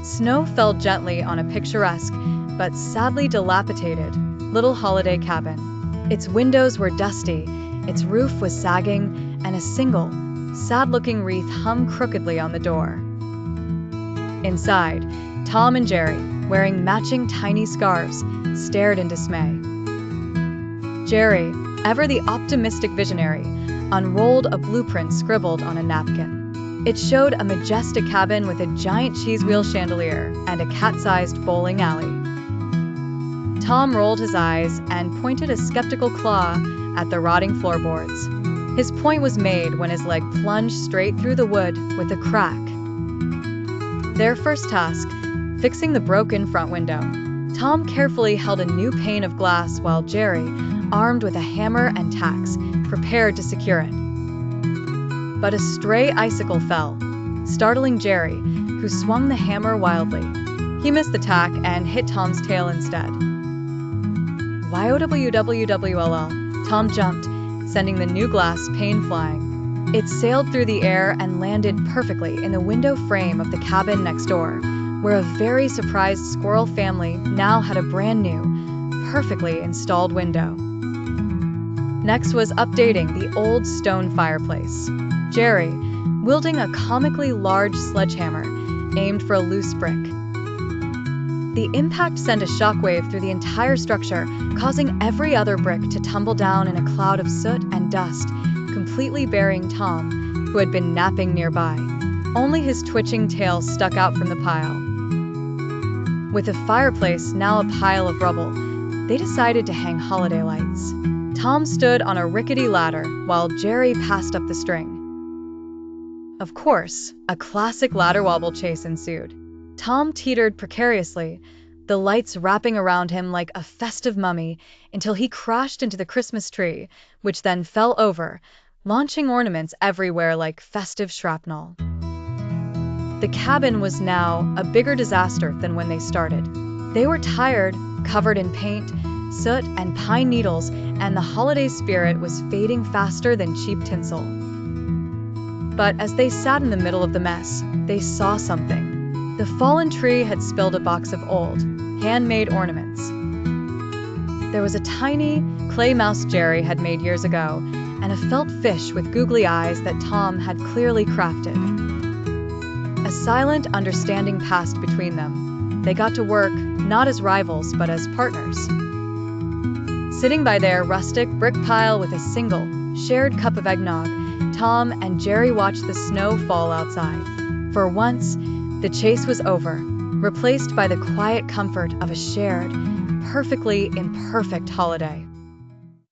Snow fell gently on a picturesque, but sadly dilapidated, little holiday cabin. Its windows were dusty, its roof was sagging, and a single, sad-looking wreath hung crookedly on the door. Inside, Tom and Jerry, wearing matching tiny scarves, stared in dismay. Jerry, ever the optimistic visionary, unrolled a blueprint scribbled on a napkin. It showed a majestic cabin with a giant cheese wheel chandelier and a cat-sized bowling alley. Tom rolled his eyes and pointed a skeptical claw at the rotting floorboards. His point was made when his leg plunged straight through the wood with a crack. Their first task, fixing the broken front window. Tom carefully held a new pane of glass while Jerry, armed with a hammer and tacks, prepared to secure it. But a stray icicle fell, startling Jerry, who swung the hammer wildly. He missed the tack and hit Tom's tail instead. Wowwwwll, Tom jumped, sending the new glass pane flying. It sailed through the air and landed perfectly in the window frame of the cabin next door, where a very surprised squirrel family now had a brand new, perfectly installed window. Next was updating the old stone fireplace. Jerry, wielding a comically large sledgehammer, aimed for a loose brick. The impact sent a shockwave through the entire structure, causing every other brick to tumble down in a cloud of soot and dust, completely burying Tom, who had been napping nearby. Only his twitching tail stuck out from the pile. With the fireplace now a pile of rubble, they decided to hang holiday lights. Tom stood on a rickety ladder while Jerry passed up the string. Of course, a classic ladder wobble chase ensued. Tom teetered precariously, the lights wrapping around him like a festive mummy until he crashed into the Christmas tree, which then fell over, launching ornaments everywhere like festive shrapnel. The cabin was now a bigger disaster than when they started. They were tired, covered in paint, soot, and pine needles, and the holiday spirit was fading faster than cheap tinsel. But as they sat in the middle of the mess, they saw something. The fallen tree had spilled a box of old, handmade ornaments. There was a tiny, clay mouse Jerry had made years ago, and a felt fish with googly eyes that Tom had clearly crafted. A silent understanding passed between them. They got to work, not as rivals, but as partners. Sitting by their rustic brick pile with a single, shared cup of eggnog, Tom and Jerry watched the snow fall outside. For once, the chase was over, replaced by the quiet comfort of a shared, perfectly imperfect holiday.